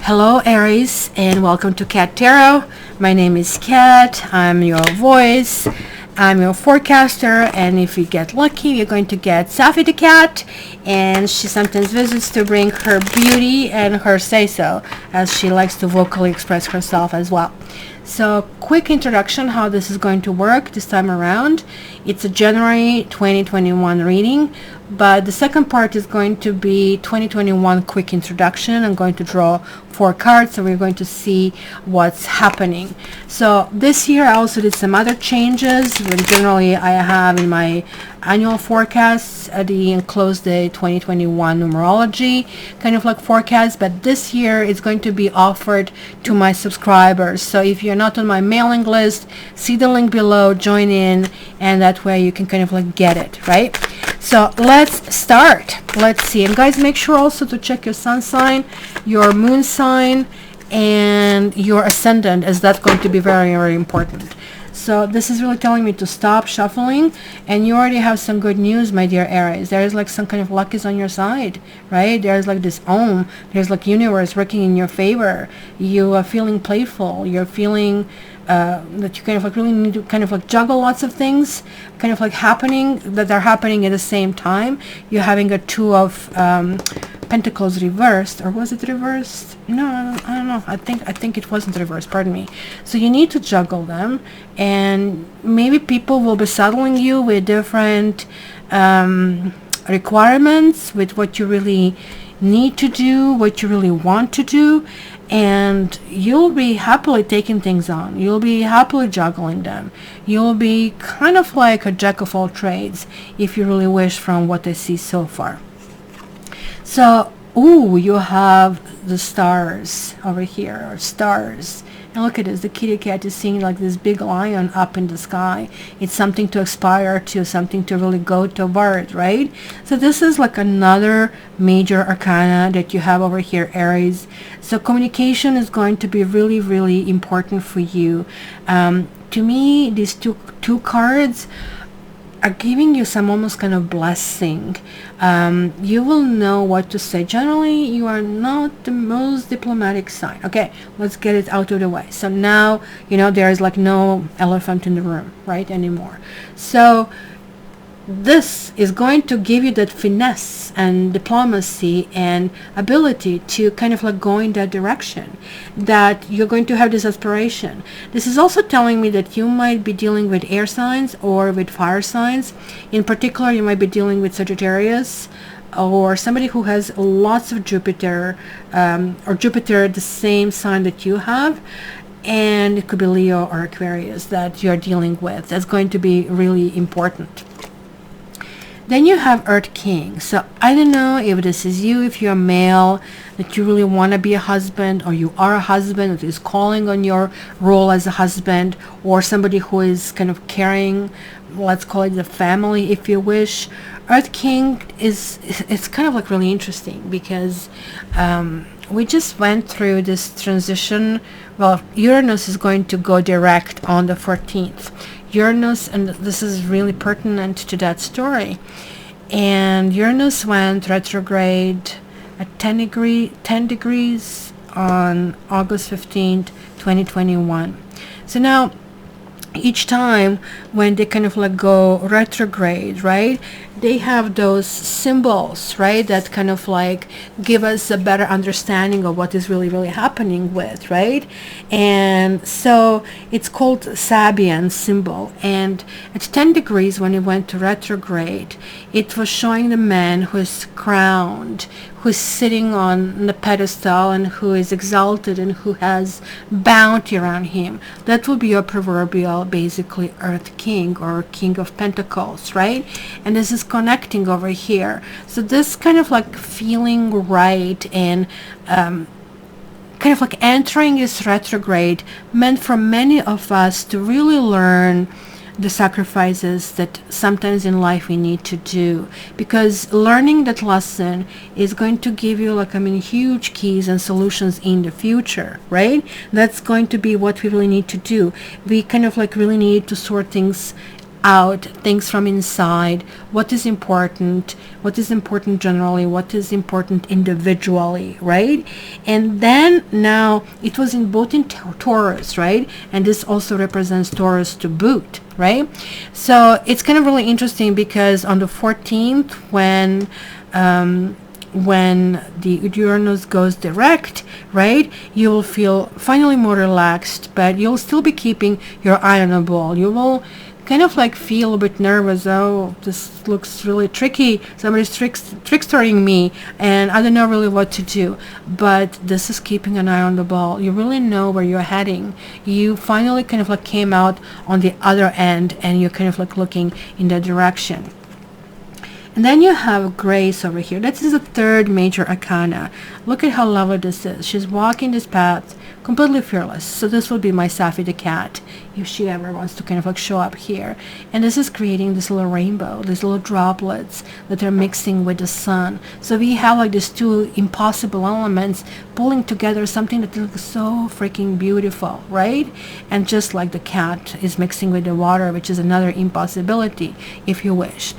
Hello Aries, and welcome to Cat Tarot. My name is Cat. I'm your voice. I'm your forecaster, and if you get lucky, you're going to get Safi the cat, and she sometimes visits to bring her beauty and her say-so, as she likes to vocally express herself as well. So, quick introduction how this is going to work this time around. It's a January 2021 reading, but the second part is going to be 2021 quick introduction. I'm going to draw 4 cards, and we're going to see what's happening. So this year I also did some other changes. When generally I have in my annual forecasts the enclosed day 2021 numerology kind of like forecast, but this year it's going to be offered to my subscribers. So if you're not on my mailing list, see the link below, join in, and that way you can kind of like get it, right? So let's start. Let's see. And guys, make sure also to check your sun sign, your moon sign, and your ascendant, as that's going to be very, very important. So this is really telling me to stop shuffling, and you already have some good news, my dear Aries. There is like some kind of luck is on your side, right? There's like this there's like universe working in your favor. You are feeling playful. You're feeling that you kind of like really need to kind of like juggle lots of things kind of like happening that are happening at the same time. You're having a 2 of Pentacles reversed, or was it reversed? No, I don't know. I think it wasn't reversed, pardon me. So you need to juggle them, and maybe people will be saddling you with different requirements, with what you really need to do, what you really want to do, and you'll be happily taking things on. You'll be happily juggling them. You'll be kind of like a jack of all trades, if you really wish, from what I see so far. So, you have the stars over here, or stars. And look at this, the kitty cat is seeing like this big lion up in the sky. It's something to aspire to, something to really go toward, right? So this is like another major arcana that you have over here, Aries. So communication is going to be really, really important for you. To me, these two cards are giving you some almost kind of blessing. You will know what to say. Generally, you are not the most diplomatic sign. Okay, let's get it out of the way. So now, there is like no elephant in the room, right, anymore. So this is going to give you that finesse and diplomacy and ability to kind of like go in that direction, that you're going to have this aspiration. This is also telling me that you might be dealing with air signs or with fire signs. In particular, you might be dealing with Sagittarius, or somebody who has lots of Jupiter, or Jupiter the same sign that you have. And it could be Leo or Aquarius that you're dealing with. That's going to be really important. Then you have Earth King. So I don't know if this is you, if you're a male, that you really want to be a husband, or you are a husband that is calling on your role as a husband, or somebody who is kind of carrying, let's call it the family, if you wish. Earth King it's kind of like really interesting, because we just went through this transition. Well, Uranus is going to go direct on the 14th. Uranus, and this is really pertinent to that story, and Uranus went retrograde at 10 degrees on August 15th, 2021. So now, each time when they kind of like go retrograde, right, they have those symbols, right, that kind of like give us a better understanding of what is really, really happening with, right? And so it's called Sabian symbol. And at 10 degrees, when it went to retrograde, it was showing the man who is crowned, who is sitting on the pedestal, and who is exalted, and who has bounty around him. That will be your proverbial, basically, Earth King, or King of Pentacles, right? And this is connecting over here. So this kind of like feeling right, and kind of like entering this retrograde meant for many of us to really learn the sacrifices that sometimes in life we need to do, because learning that lesson is going to give you huge keys and solutions in the future, right? That's going to be what we really need to do. We kind of really need to sort things out things from inside, what is important generally, what is important individually, right? And then now it was in both in Taurus, right? And this also represents Taurus to boot, right? So it's kind of really interesting because on the 14th, when the Uranus goes direct, right, you will feel finally more relaxed, but you'll still be keeping your eye on the ball. You will kind of like feel a bit nervous. Oh, this looks really tricky. Somebody's trickstering me, and I don't know really what to do. But this is keeping an eye on the ball. You really know where you're heading. You finally kind of like came out on the other end, and you're kind of like looking in that direction. And then you have Grace over here. This is the third major arcana. Look at how lovely this is. She's walking this path completely fearless. So this will be my Safi the cat, if she ever wants to kind of like show up here. And this is creating this little rainbow, these little droplets that are mixing with the sun. So we have like these two impossible elements pulling together something that looks so freaking beautiful, right? And just like the cat is mixing with the water, which is another impossibility, if you wish.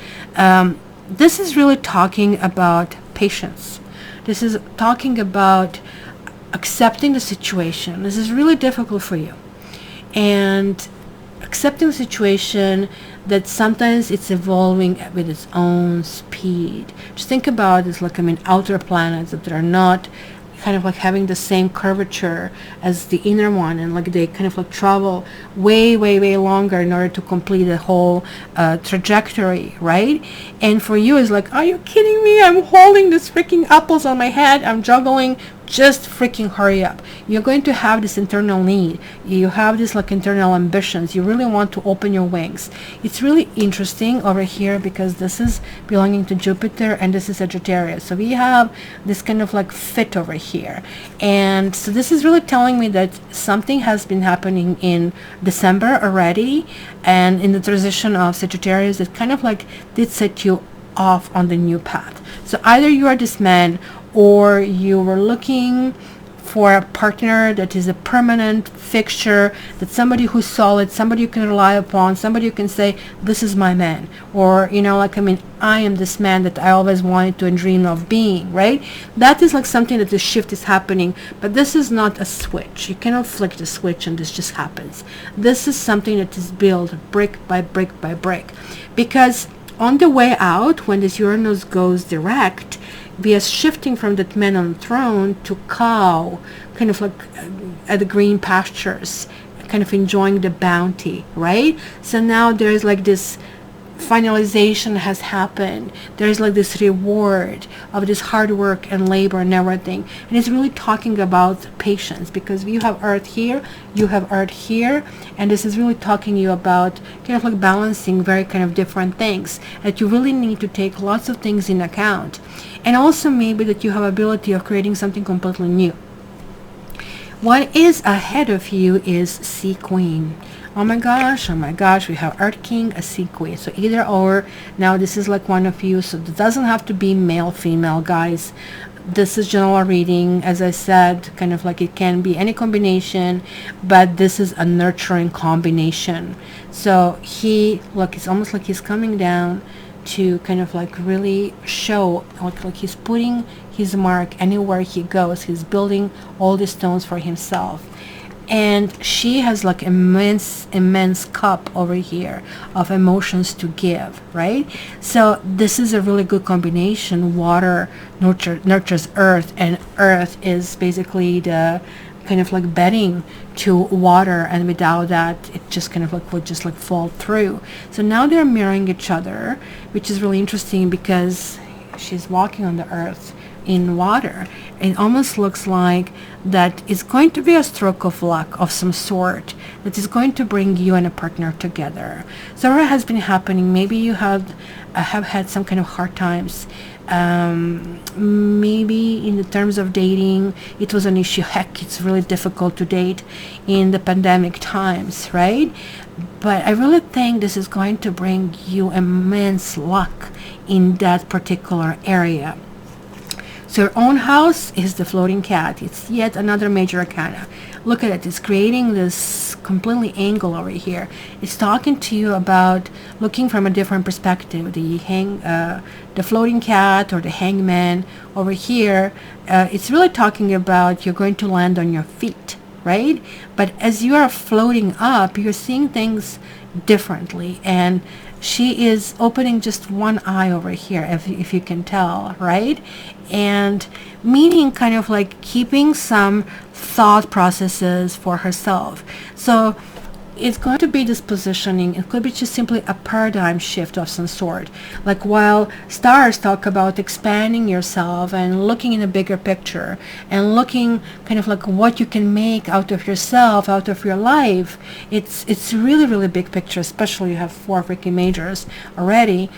This is really talking about patience. This is talking about accepting the situation. This is really difficult for you. And accepting the situation that sometimes it's evolving with its own speed. Just think about this, like, outer planets that are not kind of like having the same curvature as the inner one, and like they kind of like travel way longer in order to complete the whole trajectory, right? And for you it's like, are you kidding me? I'm holding this freaking apples on my head, I'm juggling. Just freaking hurry up. You're going to have this internal need. You have this like internal ambitions. You really want to open your wings. It's really interesting over here because this is belonging to Jupiter and this is Sagittarius. So we have this kind of like fit over here. And so this is really telling me that something has been happening in December already, and in the transition of Sagittarius that kind of like did set you off on the new path. So either you are this man, or you were looking for a partner that is a permanent fixture, that somebody who's solid, somebody you can rely upon, somebody you can say, this is my man. Or, you know, like, I am this man that I always wanted to and dream of being, right? That is like something that the shift is happening, but this is not a switch. You cannot flick the switch and this just happens. This is something that is built brick by brick by brick. Because on the way out, when this Uranus goes direct, we are shifting from that man on the throne to cow, kind of like at the green pastures, kind of enjoying the bounty, right? So now there's like this finalization has happened. There's like this reward of this hard work and labor and everything. And it's really talking about patience, because you have Earth here, you have Earth here, and this is really talking you about kind of like balancing very kind of different things, that you really need to take lots of things in account. And also maybe that you have ability of creating something completely new. What is ahead of you is Sea Queen. Oh my gosh, we have Earth King, a Sea Queen. So either or. Now this is like one of you, so it doesn't have to be male, female, guys. This is general reading, as I said, kind of like it can be any combination, but this is a nurturing combination. So it's almost like he's coming down to kind of like really show, like he's putting his mark anywhere he goes. He's building all the stones for himself. And she has like immense cup over here of emotions to give, right? So this is a really good combination. Water nurtures earth, and earth is basically the kind of like bedding to water, and without that it just kind of like would just like fall through. So now they're mirroring each other, which is really interesting because she's walking on the earth in water. It almost looks like that it's going to be a stroke of luck of some sort that is going to bring you and a partner together. So what has been happening, maybe you have had some kind of hard times. Maybe in the terms of dating, it was an issue. Heck, it's really difficult to date in the pandemic times, right? But I really think this is going to bring you immense luck in that particular area. So So your own house is the floating cat. It's yet another major arcana. Look at it. It's creating this completely angle over here. It's talking to you about looking from a different perspective. The floating cat or the hangman over here. It's really talking about you're going to land on your feet, right? But as you are floating up, you're seeing things differently, and she is opening just one eye over here, if you can tell, right? And meaning kind of like keeping some thought processes for herself. So it's going to be this positioning. It could be just simply a paradigm shift of some sort. Like while stars talk about expanding yourself and looking in a bigger picture and looking kind of like what you can make out of yourself, out of your life, it's really, really big picture, especially you have 4 freaking majors already.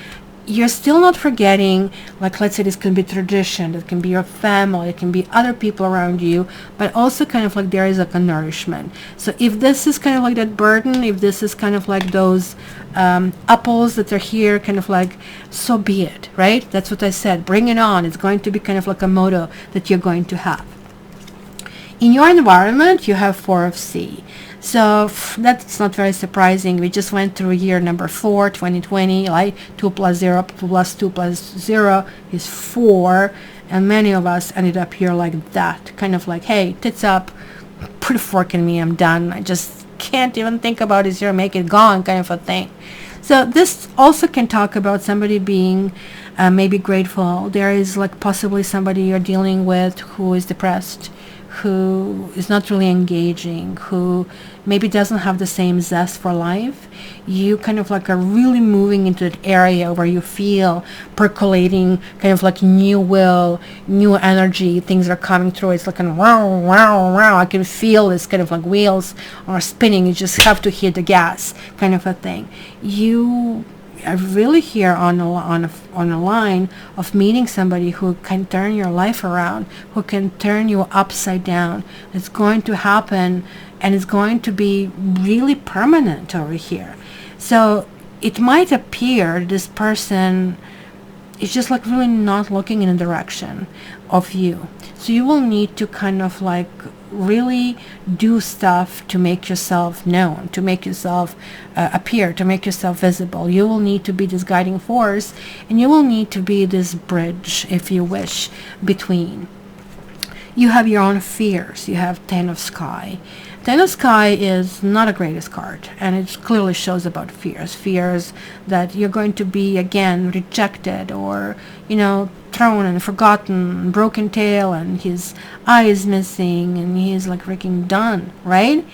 You're still not forgetting, like let's say this can be tradition, it can be your family, it can be other people around you, but also kind of like there is like a nourishment. So if this is kind of like that burden, if this is kind of like those apples that are here, kind of like, so be it, right? That's what I said, bring it on. It's going to be kind of like a motto that you're going to have. In your environment, you have 4 of C. So that's not very surprising. We just went through year number 4, 2020, like 2 plus 0 plus 2 plus 0 is 4. And many of us ended up here like that. Kind of like, hey, tits up, put a fork in me, I'm done. I just can't even think about it, 0, make it gone, kind of a thing. So this also can talk about somebody being maybe grateful. There is like possibly somebody you're dealing with who is depressed, who is not really engaging, who maybe doesn't have the same zest for life. You kind of like are really moving into that area where you feel percolating, kind of like new will, new energy, things are coming through. It's like a wow, wow, wow. I can feel this kind of like wheels are spinning. You just have to hit the gas, kind of a thing. You are really here on a line of meeting somebody who can turn your life around, who can turn you upside down. It's going to happen, and it's going to be really permanent over here. So it might appear this person is just like really not looking in the direction of you. So you will need to kind of like really do stuff to make yourself known, to make yourself appear, to make yourself visible. You will need to be this guiding force, and you will need to be this bridge, if you wish, between. You have your own fears. You have 10 of Sky. 10 of Sky is not a greatest card, and it clearly shows about fears that you're going to be again rejected, or thrown and forgotten, broken tail, and his eye is missing, and he's like freaking done, right?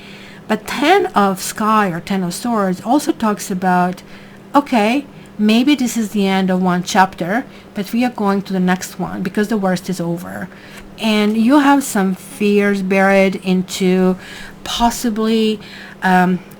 But 10 of Sky or 10 of Swords also talks about, okay, maybe this is the end of one chapter, but we are going to the next one because the worst is over. And you have some fears buried into possibly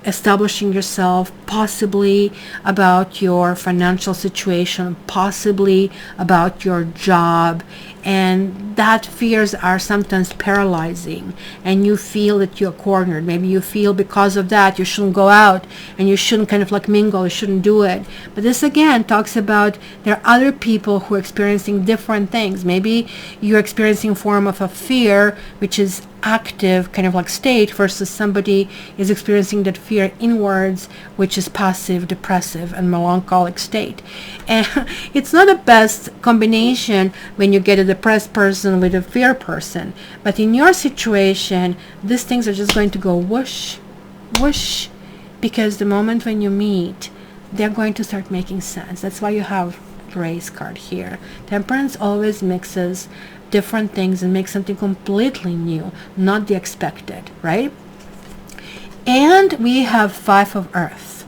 establishing yourself, possibly about your financial situation, possibly about your job, and that fears are sometimes paralyzing, and you feel that you're cornered. Maybe you feel because of that you shouldn't go out, and you shouldn't kind of like mingle, you shouldn't do it. But this again talks about there are other people who are experiencing different things. Maybe you're experiencing a form of a fear which is active kind of like state, versus somebody is experiencing that fear inwards, which is passive, depressive, and melancholic state. And it's not the best combination when you get a depressed person with a fear person, but in your situation these things are just going to go whoosh whoosh, because the moment when you meet, they're going to start making sense. That's why you have Grace card here. Temperance always mixes different things and makes something completely new, not the expected, right? And we have 5 of Earth,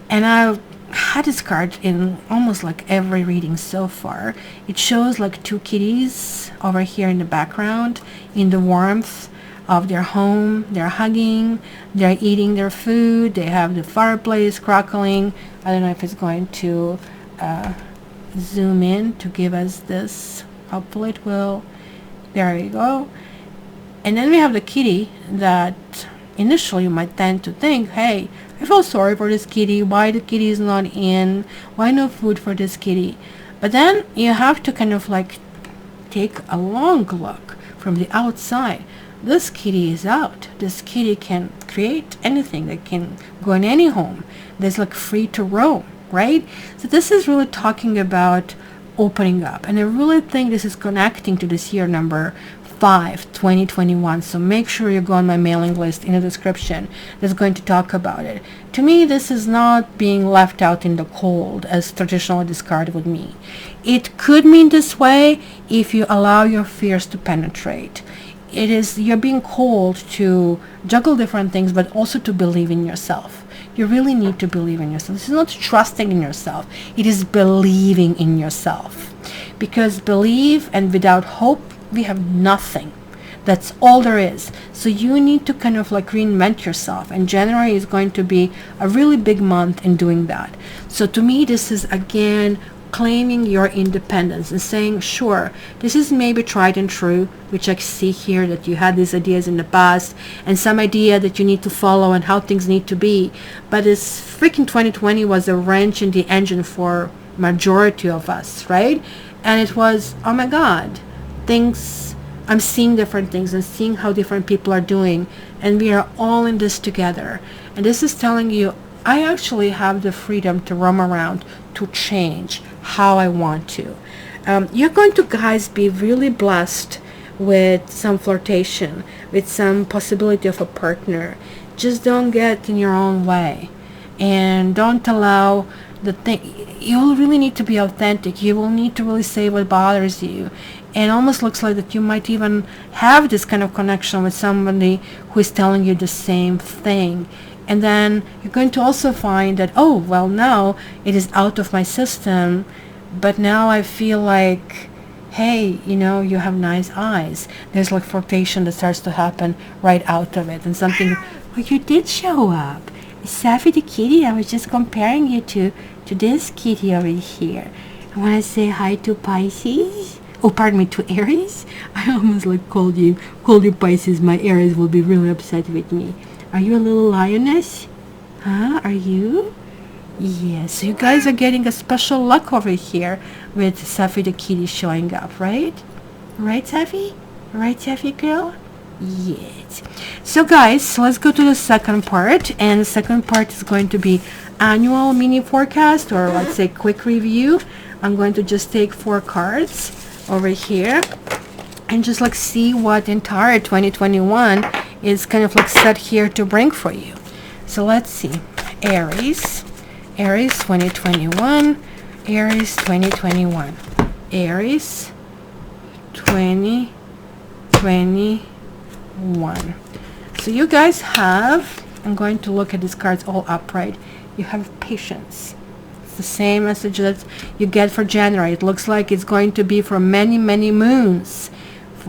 and I've had this card in almost like every reading so far. It shows like 2 kitties over here in the background, in the warmth of their home. They're hugging, they're eating their food, they have the fireplace crackling. I don't know if it's going to zoom in to give us this. Hopefully it will. There you go. And then we have the kitty that initially you might tend to think, hey, I feel sorry for this kitty. Why the kitty is not in? Why no food for this kitty? But then you have to kind of like take a long look from the outside, this kitty is out. This kitty can create anything. That can go in any home. That's like free to roam, right? So this is really talking about opening up. And I really think this is connecting to this year number 5, 2021. So make sure you go on my mailing list in the description that's going to talk about it. To me, this is not being left out in the cold as traditional discard would mean. It could mean this way if you allow your fears to penetrate. It is, you're being called to juggle different things, but also to believe in yourself. You really need to believe in yourself. This is not trusting in yourself. It is believing in yourself. Because believe and without hope, we have nothing. That's all there is. So you need to kind of like reinvent yourself. And January is going to be a really big month in doing that. So to me, this is again claiming your independence and saying, sure, this is maybe tried and true, which I see here that you had these ideas in the past and some idea that you need to follow and how things need to be. But this freaking 2020 was a wrench in the engine for majority of us, right? And it was, oh my God, things, I'm seeing different things and seeing how different people are doing, and we are all in this together. And this is telling you, I actually have the freedom to roam around, to change how I want to. You're going to, guys, be really blessed with some flirtation, with some possibility of a partner. Just don't get in your own way, and don't allow the thing. You'll really need to be authentic. You will need to really say what bothers you. And almost looks like that you might even have this kind of connection with somebody who is telling you the same thing. And then you're going to also find that, oh, well, now it is out of my system, but now I feel like, hey, you know, you have nice eyes. There's like flirtation that starts to happen right out of it. And something, oh, you did show up. Safi the kitty, I was just comparing you to this kitty over here. I want to say hi to Pisces. Oh, pardon me, to Aries. I almost like called you Pisces. My Aries will be really upset with me. Are you a little lioness? Huh? Are you? Yes. So you guys are getting a special luck over here with Safi the kitty showing up, right? Right, Safi? Right, Safi girl? Yes. So guys, let's go to the second part. And the second part is going to be annual mini forecast, or let's say quick review. I'm going to just take 4 cards over here and just like see what entire 2021 is kind of like set here to bring for you. So let's see. Aries 2021, Aries 2021, Aries 2021. So you guys have, I'm going to look at these cards all upright. You have patience. It's the same message that you get for January. It looks like it's going to be for many, many moons.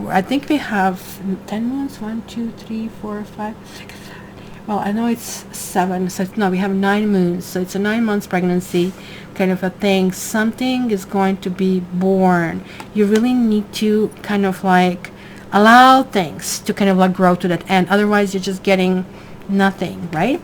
I think we have 10 moons. 1, 2, 3, 4, 5, 6, 7. Well, I know it's 7. So no, we have 9 moons. So it's a 9 months pregnancy kind of a thing. Something is going to be born. You really need to kind of like allow things to kind of like grow to that end. Otherwise, you're just getting nothing, right?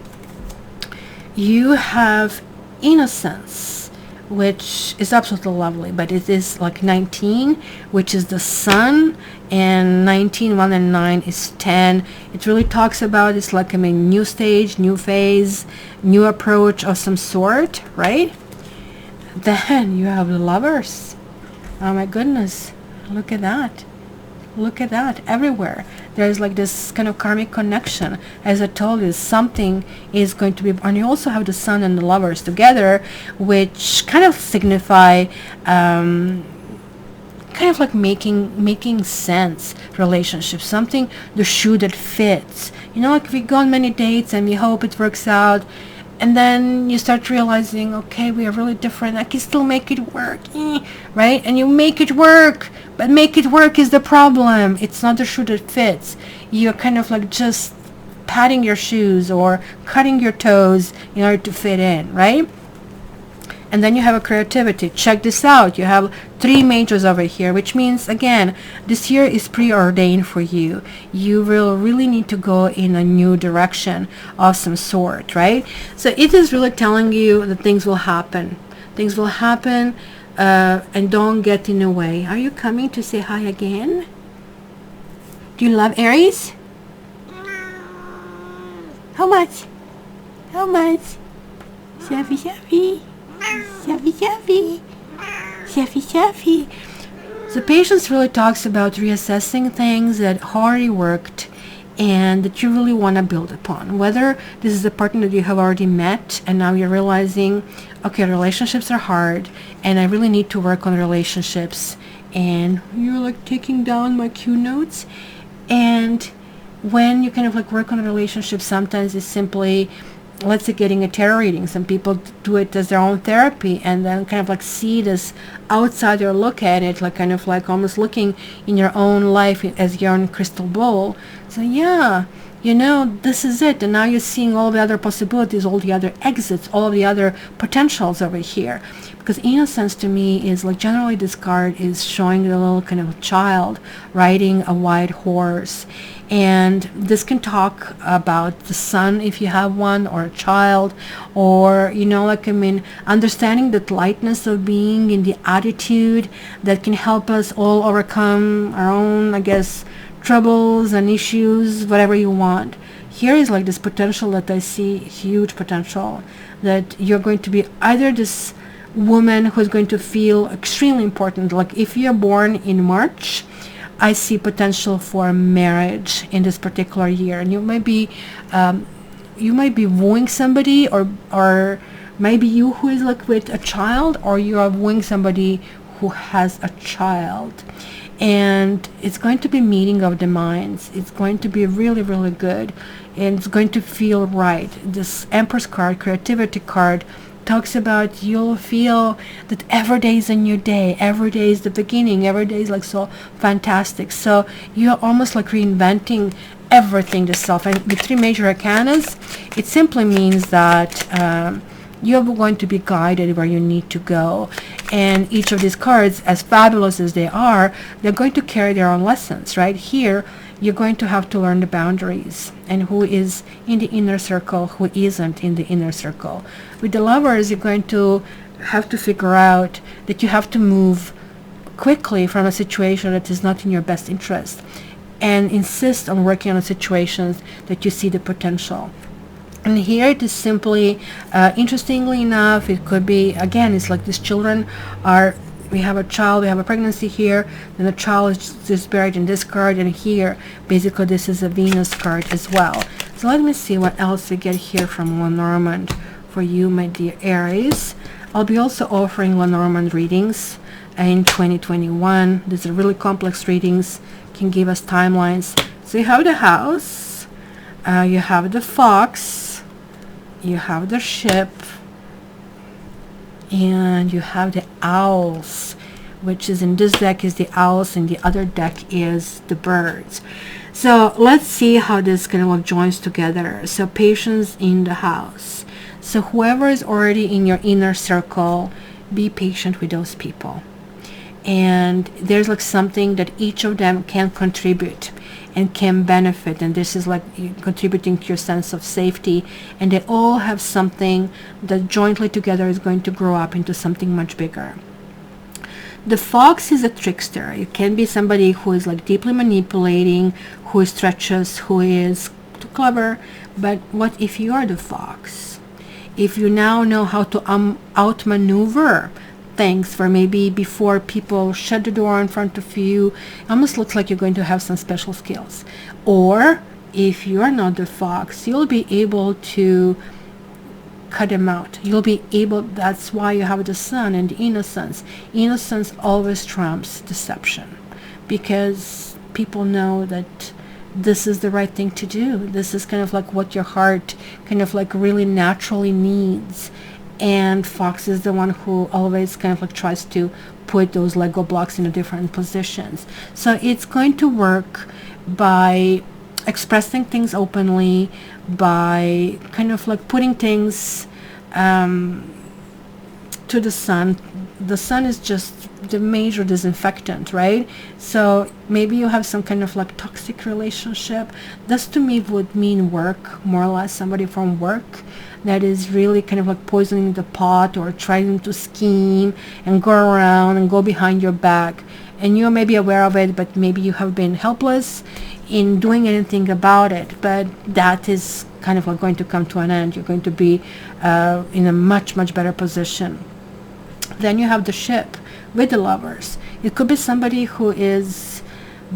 You have innocence, which is absolutely lovely, but it is like 19, which is the sun, and 19, 1 and 9 is 10. It really talks about, it's like, I mean, new stage, new phase, new approach of some sort, right? Then you have the lovers. Oh my goodness, look at that. Look at that, everywhere. There's like this kind of karmic connection. As I told you, something is going to be, and you also have the sun and the lovers together, which kind of signify kind of like making sense relationship, something, the shoe that fits. You know, like we go on many dates and we hope it works out, and then you start realizing, okay, we are really different. I can still make it work, right? And you make it work, but make it work is the problem. It's not the shoe that fits. You're kind of like just patting your shoes or cutting your toes in order to fit in, right? And then you have a creativity. Check this out. You have 3 majors over here, which means, again, this year is preordained for you. You will really need to go in a new direction of some sort, right? So it is really telling you that things will happen. Things will happen. and don't get in the way. Are you coming to say hi again? Do you love Aries? How much? How much? Shuffy, shuffy. Shuffy, shuffy. Shuffy, shuffy. So patience really talks about reassessing things that already worked and that you really want to build upon. Whether this is a partner that you have already met and now you're realizing, okay, relationships are hard and I really need to work on relationships, and you're like taking down my cue notes. And when you kind of like work on a relationship, sometimes it's simply, let's say, getting a tarot reading. Some people do it as their own therapy and then kind of like see this outsider look at it, like kind of like almost looking in your own life as your own crystal ball. So yeah, this is it. And now you're seeing all the other possibilities, all the other exits, all the other potentials over here. Because innocence to me is like, generally this card is showing the little kind of child riding a white horse. And this can talk about the son if you have one, or a child, or understanding the lightness of being in the attitude that can help us all overcome our own, I guess, troubles and issues, whatever you want. Here is like this potential that I see, huge potential, that you're going to be either this woman who's going to feel extremely important. Like if you're born in March, I see potential for marriage in this particular year, and you might be wooing somebody, or maybe you who is like with a child, or you are wooing somebody who has a child, and it's going to be meeting of the minds. It's going to be really, really good, and it's going to feel right. This Empress card, creativity card, talks about you'll feel that every day is a new day, every day is the beginning, every day is like so fantastic. So you're almost like reinventing everything yourself. And with 3 major arcanas, it simply means that you're going to be guided where you need to go. And each of these cards, as fabulous as they are, they're going to carry their own lessons. Right here, you're going to have to learn the boundaries and who is in the inner circle, who isn't in the inner circle. With the Lovers, you're going to have to figure out that you have to move quickly from a situation that is not in your best interest, and insist on working on the situations that you see the potential. And here it is simply, interestingly enough, it could be, again, it's like these children are, we have a child, we have a pregnancy here, then the child is just buried in this card, and here, basically this is a Venus card as well. So let me see what else we get here from Lenormand for you, my dear Aries. I'll be also offering Lenormand readings in 2021. These are really complex readings, can give us timelines. So you have the house, you have the fox, you have the ship, and you have the owls, which is in this deck is the owls, and the other deck is the birds. So let's see how this kind of joins together. So patience in the house. So whoever is already in your inner circle, be patient with those people. And there's like something that each of them can contribute and can benefit, and this is like contributing to your sense of safety, and they all have something that jointly together is going to grow up into something much bigger. The fox is a trickster. It can be somebody who is like deeply manipulating, who is treacherous, who is too clever. But what if you are the fox? If you now know how to outmaneuver things, for maybe before people shut the door in front of you, it almost looks like you're going to have some special skills. Or if you're not the fox, you'll be able to cut them out. You'll be able, that's why you have the sun and the innocence. Innocence always trumps deception, because people know that this is the right thing to do. This is kind of like what your heart kind of like really naturally needs. And fox is the one who always kind of like tries to put those Lego blocks in different positions. So it's going to work by expressing things openly, by kind of like putting things to the sun. The sun is just the major disinfectant, right? So maybe you have some kind of like toxic relationship. This to me would mean work, more or less, somebody from work that is really kind of like poisoning the pot or trying to scheme and go around and go behind your back. And you may be aware of it, but maybe you have been helpless in doing anything about it. But that is kind of like going to come to an end. You're going to be in a much, much better position. Then you have the ship with the lovers. It could be somebody who is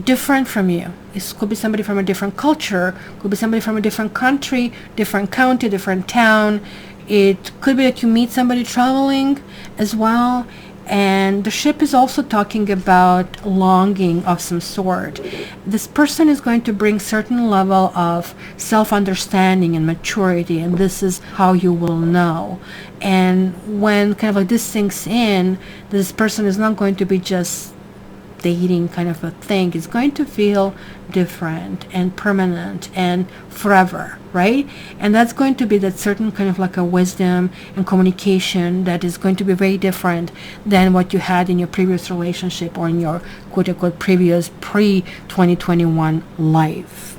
different from you. It could be somebody from a different culture, could be somebody from a different country, different county, different town. It could be that you meet somebody traveling as well. And the ship is also talking about longing of some sort. This person is going to bring certain level of self-understanding and maturity, and this is how you will know. And when kind of like this sinks in, this person is not going to be just dating kind of a thing. It's going to feel different and permanent and forever, right? And that's going to be that certain kind of like a wisdom and communication that is going to be very different than what you had in your previous relationship or in your quote-unquote previous pre-2021 life.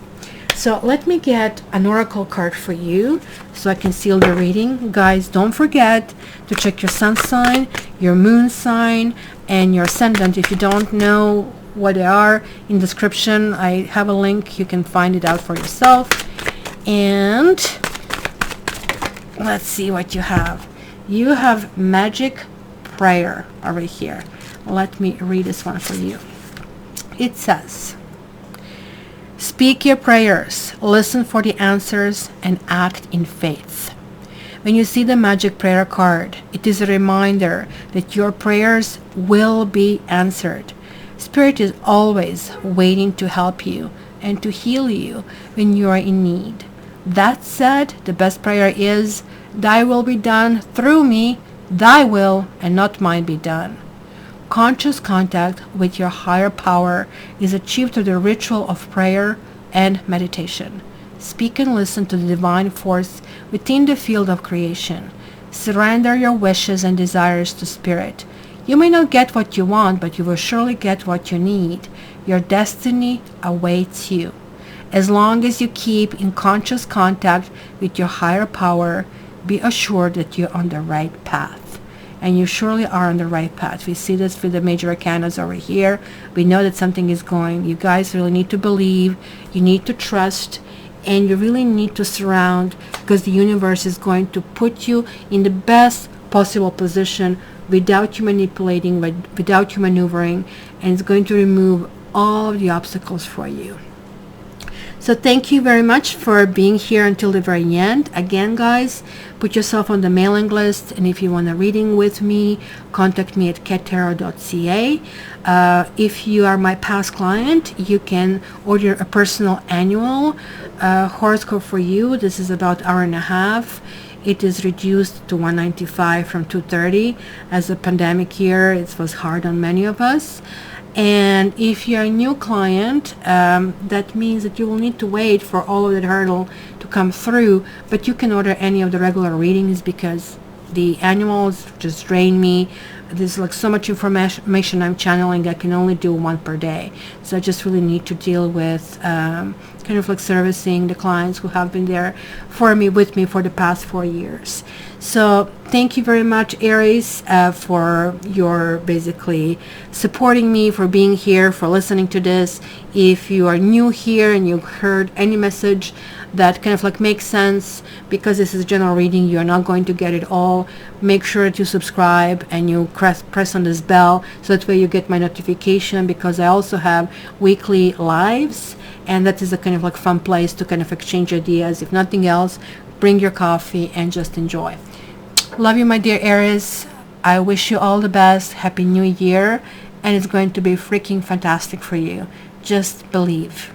So let me get an oracle card for you so I can seal the reading. Guys, don't forget to check your sun sign, your moon sign, and your ascendant. If you don't know what they are, in the description I have a link. You can find it out for yourself. And let's see what you have. You have magic prayer over here. Let me read this one for you. It says, speak your prayers, listen for the answers, and act in faith. When you see the magic prayer card, it is a reminder that your prayers will be answered. Spirit is always waiting to help you and to heal you when you are in need. That said, the best prayer is, thy will be done through me, thy will and not mine be done. Conscious contact with your higher power is achieved through the ritual of prayer and meditation. Speak and listen to the divine force within the field of creation. Surrender your wishes and desires to Spirit. You may not get what you want, but you will surely get what you need. Your destiny awaits you. As long as you keep in conscious contact with your higher power, be assured that you're on the right path. And you surely are on the right path. We see this with the major arcanas over here. We know that something is going. You guys really need to believe. You need to trust. And you really need to surround, because the universe is going to put you in the best possible position without you manipulating, without you maneuvering, and it's going to remove all of the obstacles for you. So thank you very much for being here until the very end. Again, guys, put yourself on the mailing list, and if you want a reading with me, contact me at kettarot.ca. If you are my past client, you can order a personal annual horoscope for you. This is about an hour and a half. It is reduced to $195 from $230. As a pandemic year, it was hard on many of us. And if you're a new client, that means that you will need to wait for all of that hurdle to come through, but you can order any of the regular readings because the annuals just drain me. There's like so much information I'm channeling, I can only do one per day. So I just really need to deal with kind of like servicing the clients who have been there for me, with me for the past 4 years. So thank you very much, Aries, for your basically supporting me, for being here, for listening to this. If you are new here and you heard any message that kind of like makes sense, because this is a general reading, you're not going to get it all, make sure that you subscribe and you press on this bell so that way you get my notification, because I also have weekly lives, and that is a kind of like fun place to kind of exchange ideas. If nothing else, bring your coffee and just enjoy. Love you, my dear Aries. I wish you all the best. Happy New Year, and it's going to be freaking fantastic for you. Just believe.